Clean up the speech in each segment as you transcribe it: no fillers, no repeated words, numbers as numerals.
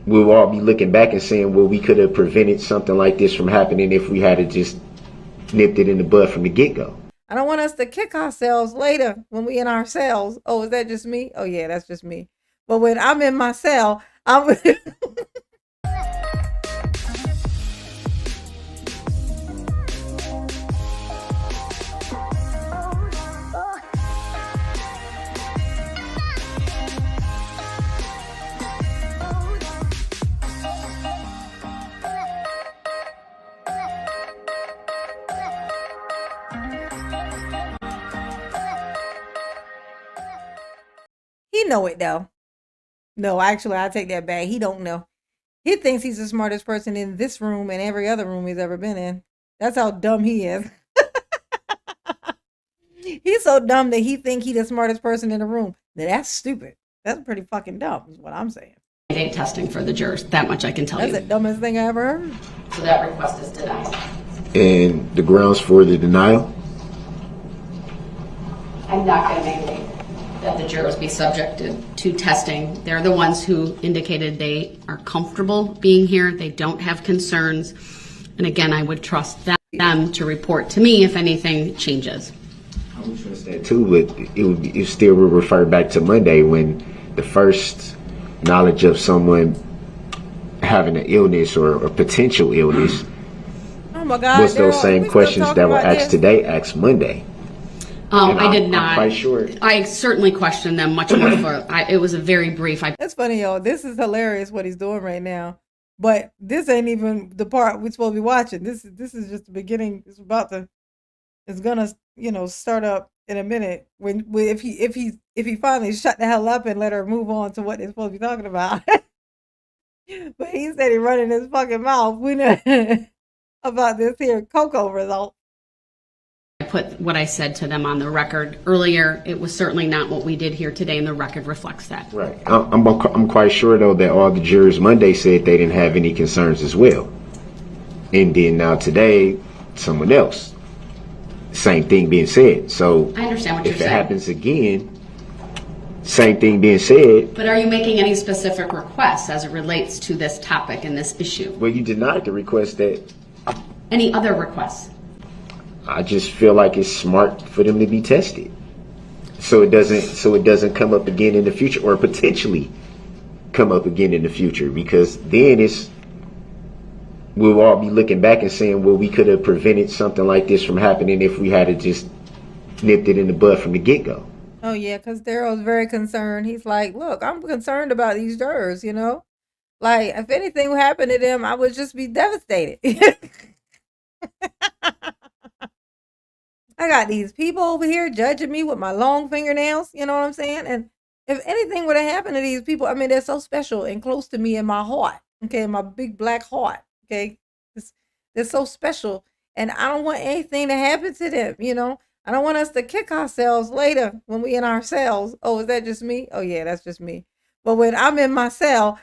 we'll all be looking back and saying, well, we could have prevented something like this from happening if we had just nipped it in the bud from the get-go. I don't want us to kick ourselves later when we in our cells. Oh, is that just me? Oh yeah, that's just me. But when I'm in my cell, I'm he know it though. No, actually, I take that back. He don't know. He thinks he's the smartest person in this room and every other room he's ever been in. That's how dumb he is. He's so dumb that he think he's the smartest person in the room. Now, that's stupid. That's pretty fucking dumb, is what I'm saying. Date testing for the jurors. That much I can tell That's you. the dumbest thing I ever heard. So that request is denied. And the grounds for the denial? I'm not going to mandate that the jurors be subjected to testing. They're the ones who indicated they are comfortable being here. They don't have concerns. And again, I would trust them to report to me if anything changes. I would trust that too, but it still will refer back to Monday when the first knowledge of someone having an illness or potential illness Oh my God. was those same questions that were asked this? today, asked Monday. I did not. I'm quite sure. I certainly questioned them much more. It was a very brief. That's funny, y'all. This is hilarious what he's doing right now. But this ain't even the part we're supposed to be watching. This is just the beginning. It's gonna start up in a minute when if he finally shut the hell up and let her move on to what they're supposed to be talking about. But he said he running his fucking mouth. We know about this here Coco result. I put what I said to them on the record earlier. It was certainly not what we did here today, and the record reflects that. Right. I'm quite sure though that all the jurors Monday said they didn't have any concerns as well, and then now today someone else, same thing being said. So I understand what you're if it saying. happens again, same thing being said. But are you making any specific requests as it relates to this topic and this issue? Well, you denied the request. That Any other requests? I just feel like it's smart for them to be tested, so it doesn't come up again in the future, or potentially come up again in the future, because then we'll all be looking back and saying, well, we could have prevented something like this from happening if we had just nipped it in the bud from the get-go. Oh yeah, because Darrell's very concerned. He's like, look, I'm concerned about these jurors, Like, if anything would happen to them, I would just be devastated. I got these people over here judging me with my long fingernails, you know what I'm saying? And if anything would have happened to these people, I mean, they're so special and close to me in my heart, okay, in my big black heart, okay? They're so special, and I don't want anything to happen to them, I don't want us to kick ourselves later when we in our cells. Oh, is that just me? Oh yeah, that's just me. But when I'm in my cell,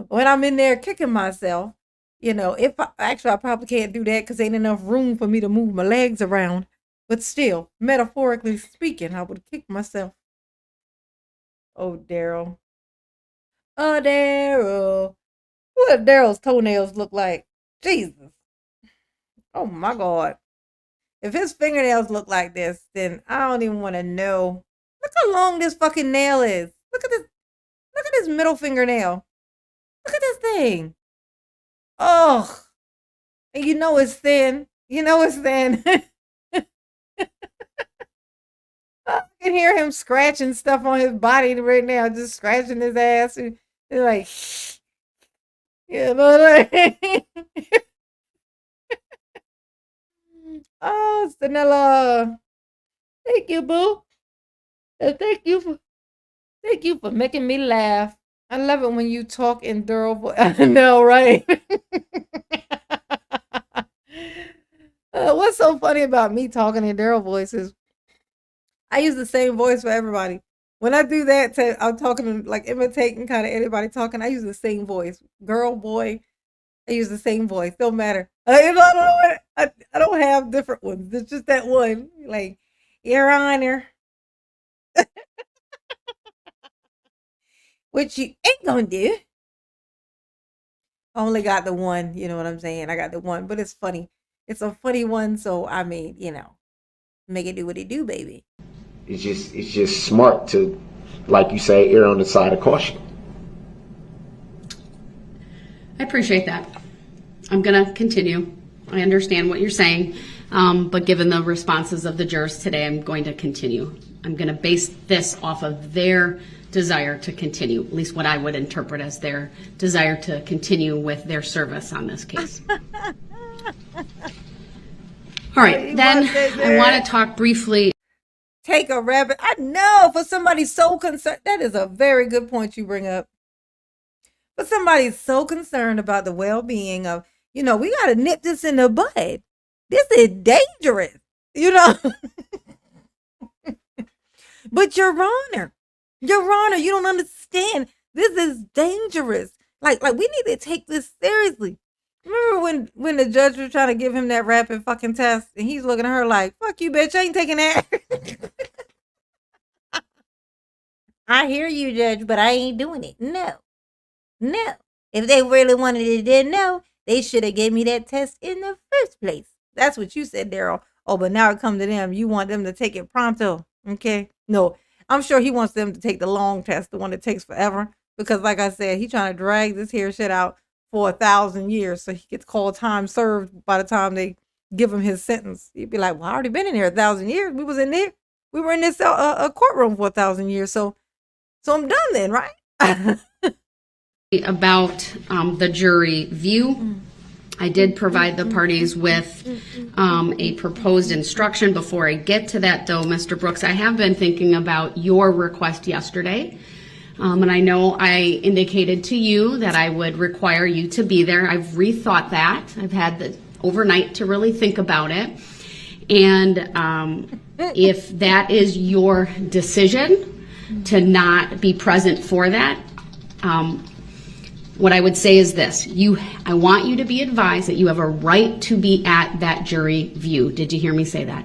when I'm in there kicking myself, if I probably can't do that because ain't enough room for me to move my legs around. But still, metaphorically speaking, I would kick myself. Oh, Darrell. Oh, Darrell. What Darrell's toenails look like? Jesus. Oh, my God. If his fingernails look like this, then I don't even want to know. Look how long this fucking nail is. Look at this. Look at this middle fingernail. Look at this thing. Oh, and it's thin. It's thin. I can hear him scratching stuff on his body right now, just scratching his ass. And he's like, like, oh, Stanella. Thank you, boo. And thank you for making me laugh. I love it when you talk in Daryl voice. I know, right? What's so funny about me talking in Daryl voice is I use the same voice for everybody. When I do that, I'm talking like imitating kind of anybody talking. I use the same voice, girl, boy. I use the same voice. Don't matter. I don't have different ones. It's just that one. Like, Your Honor. Which you ain't gonna do. I only got the one, you know what I'm saying? I got the one, but it's funny. It's a funny one, so I mean, make it do what it do, baby. It's just smart to, like you say, err on the side of caution. I appreciate that. I'm going to continue. I understand what you're saying, but given the responses of the jurors today, I'm going to continue. I'm going to base this off of their desire to continue, at least what I would interpret as their desire to continue with their service on this case. All right, then I want to talk briefly. Take a rabbit. I know, for somebody so concerned. That is a very good point you bring up. But somebody's so concerned about the well-being of, we got to nip this in the bud. This is dangerous, But Your Honor, you don't understand. This is dangerous. Like we need to take this seriously. Remember when the judge was trying to give him that rapid fucking test and he's looking at her like, fuck you, bitch, I ain't taking that. I hear you, Judge, but I ain't doing it. No. If they really wanted it, then no, they should have gave me that test in the first place. That's what you said, Daryl. Oh, but now it come to them. You want them to take it pronto. Okay. No, I'm sure he wants them to take the long test, the one that takes forever. Because like I said, he's trying to drag this here shit out for 1,000 years. So he gets called time served by the time they give him his sentence. He'd be like, well, I already been in here 1,000 years. We were in this courtroom for 1,000 years. So I'm done then, right? About the jury view. I did provide the parties with a proposed instruction. Before I get to that, though, Mr. Brooks, I have been thinking about your request yesterday. And I know I indicated to you that I would require you to be there. I've rethought that. I've had the overnight to really think about it. And if that is your decision to not be present for that, what I would say is this. I want you to be advised that you have a right to be at that jury view. Did you hear me say that?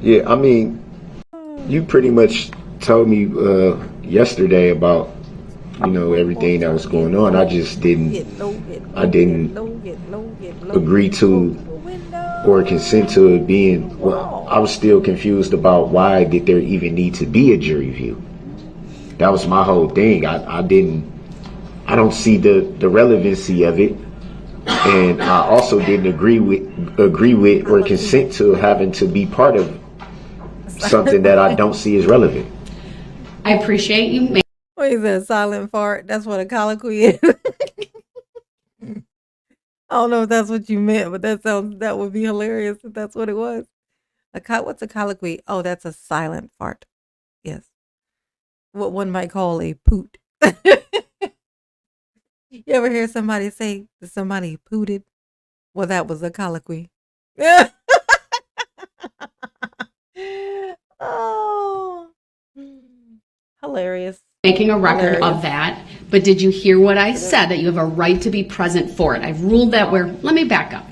Yeah, I mean, you pretty much told me yesterday about, everything that was going on. I just didn't agree to or consent to it being, I was still confused about why did there even need to be a jury view. That was my whole thing. I don't see the relevancy of it, and I also didn't agree with or consent to having to be part of something that I don't see as relevant. I appreciate you. What is that, silent fart? That's what a colloquy is. I don't know if that's what you meant, but that would be hilarious if that's what it was. What's a colloquy? Oh, that's a silent fart. Yes. What one might call a poot. You ever hear somebody say that somebody pooted? Well, that was a colloquy. Oh, hilarious. Making a record of that, but did you hear what I said, that you have a right to be present for it? I've ruled that let me back up.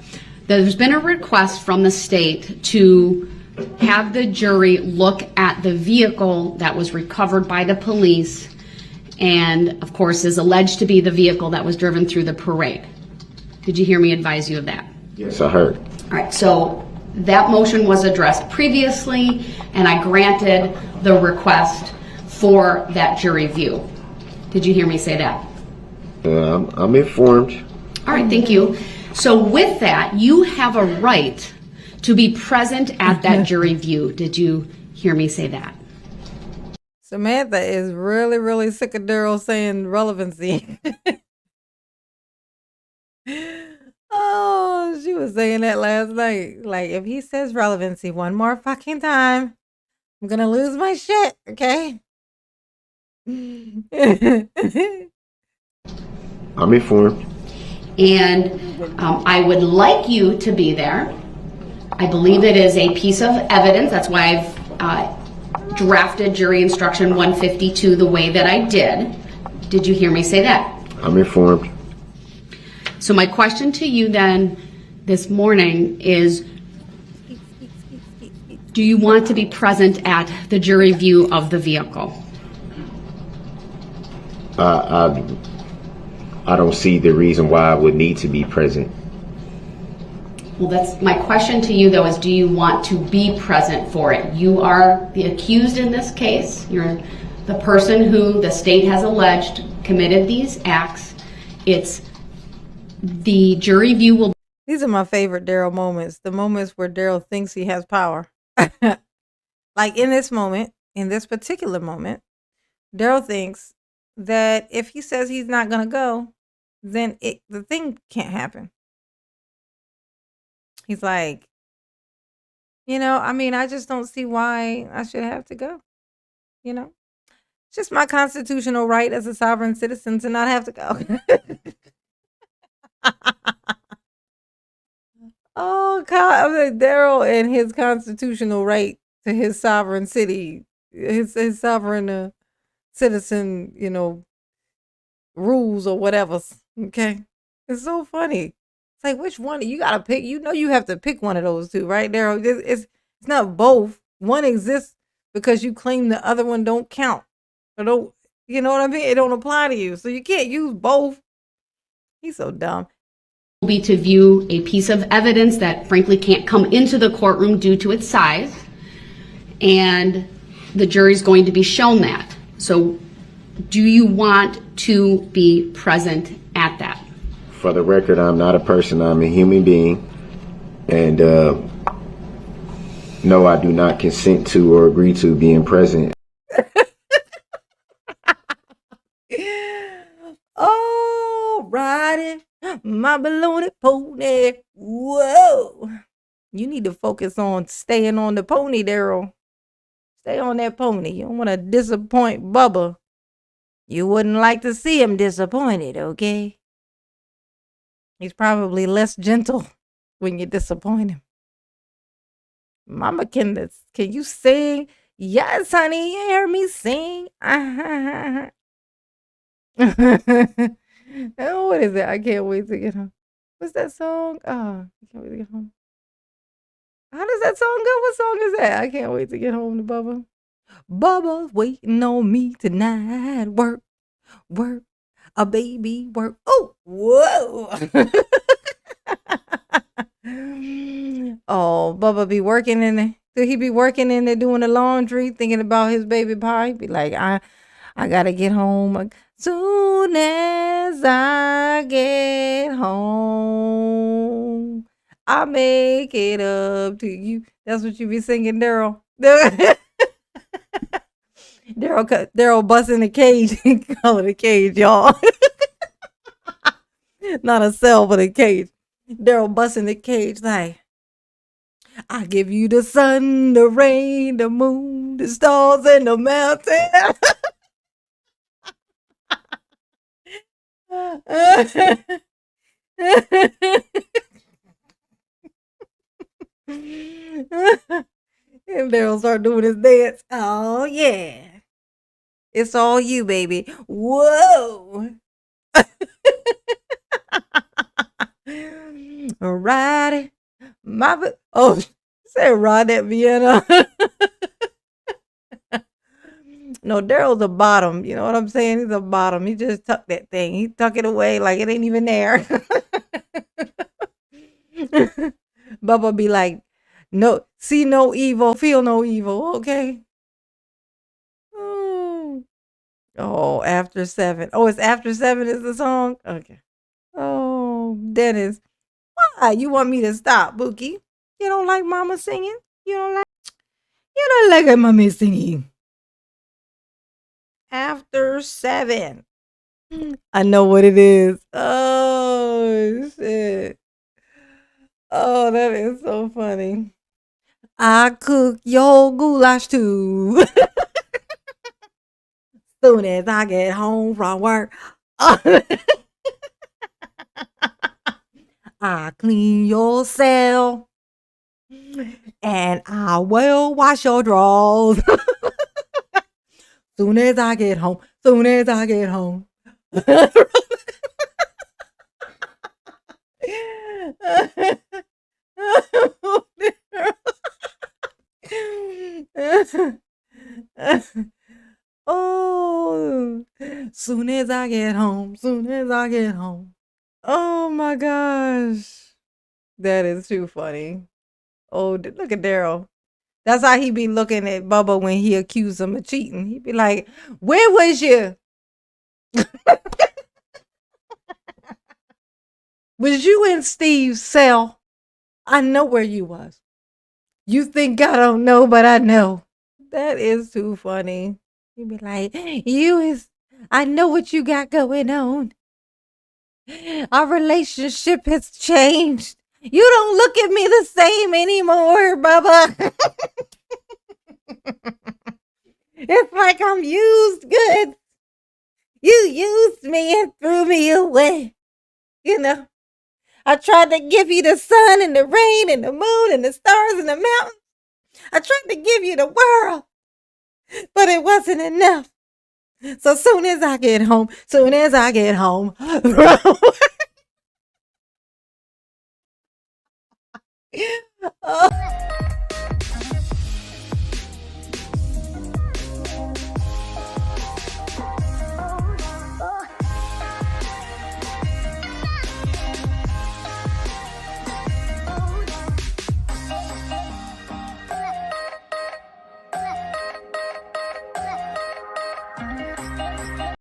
There's been a request from the state to have the jury look at the vehicle that was recovered by the police and, of course, is alleged to be the vehicle that was driven through the parade. Did you hear me advise you of that? Yes, I heard. All right, so that motion was addressed previously, and I granted the request for that jury view. Did you hear me say that? I'm informed. All right, thank you. So with that, you have a right to be present at that jury view. Did you hear me say that? Samantha is really, really sick of Daryl saying relevancy. Oh, she was saying that last night. Like, if he says relevancy one more fucking time, I'm gonna lose my shit, okay? I'm informed. And I would like you to be there. I believe it is a piece of evidence. That's why I've drafted jury instruction 152 the way that I did. Did you hear me say that? I'm informed. So my question to you then this morning is, do you want to be present at the jury view of the vehicle? I I don't see the reason why I would need to be present. Well, that's my question to you, though, is do you want to be present for it? You are the accused in this case. You're the person who the state has alleged committed these acts. It's the jury view will. These are my favorite Daryl moments. The moments where Daryl thinks he has power. Like in this moment, in this particular moment, Daryl thinks that if he says he's not going to go, then the thing can't happen. He's like, I mean, I just don't see why I should have to go. It's just my constitutional right as a sovereign citizen to not have to go. Oh, God. I mean, Daryl and his constitutional right to his sovereign city, his sovereign citizen, rules or whatever. Okay. It's so funny. It's like, which one? You got to pick. You have to pick one of those two, right, Daryl? It's not both. One exists because you claim the other one don't count. Or don't, you know what I mean? It don't apply to you. So you can't use both. He's so dumb. Be to view a piece of evidence that frankly can't come into the courtroom due to its size, and the jury's going to be shown that. So do you want to be present at that? For the record, I'm not a person, I'm a human being. And no, I do not consent to or agree to being present. Oh, riding my balloon pony. Whoa. You need to focus on staying on the pony, Daryl. Stay on that pony. You don't want to disappoint Bubba. You wouldn't like to see him disappointed, okay? He's probably less gentle when you disappoint him. Mama, can you sing? Yes, honey, you hear me sing. Oh, what is it? I can't wait to get home. What's that song? Oh, I can't wait to get home. How does that song go? What song is that? I can't wait to get home to Bubba. Bubba's waiting on me tonight. Work, a baby, work. Oh, whoa. Oh, Bubba be working in there. So he be working in there doing the laundry, thinking about his baby pie. Be like, I gotta get home. Soon as I get home, I make it up to you. That's what you be singing, Daryl. Daryl busting the cage. Call it a cage, y'all. Not a cell, but a cage. Daryl busting the cage like, I give you the sun, the rain, the moon, the stars, and the mountain. And Daryl start doing his dance. Oh yeah. It's all you, baby. Whoa. Ride my say ride that Vienna. No, Daryl's a bottom. You know what I'm saying? He's a bottom. He just tucked that thing. He tuck it away like it ain't even there. Bubba be like, no, see no evil, feel no evil, okay? Oh, after 7. Oh, it's after 7 is the song? Okay. Oh, Dennis. Why? You want me to stop, Bookie? You don't like mama singing? You don't like her mommy singing. After 7. I know what it is. Oh, shit. Oh, that is so funny. I cook your goulash too. Soon as I get home from work. I clean your cell. And I will wash your drawers. Soon as I get home. Soon as I get home. Oh, Soon as I get home, soon as I get home. Oh my gosh. That is too funny. Oh, look at Daryl. That's how he be looking at Bubba when he accused him of cheating. He be like, where was you? Was you in Steve's cell? I know where you was. You think I don't know, but I know. That is too funny. He be like, I know what you got going on. Our relationship has changed. You don't look at me the same anymore, Bubba. It's like I'm used goods. You used me and threw me away. You know, I tried to give you the sun and the rain and the moon and the stars and the mountains. I tried to give you the world, but it wasn't enough. So soon as I get home, oh.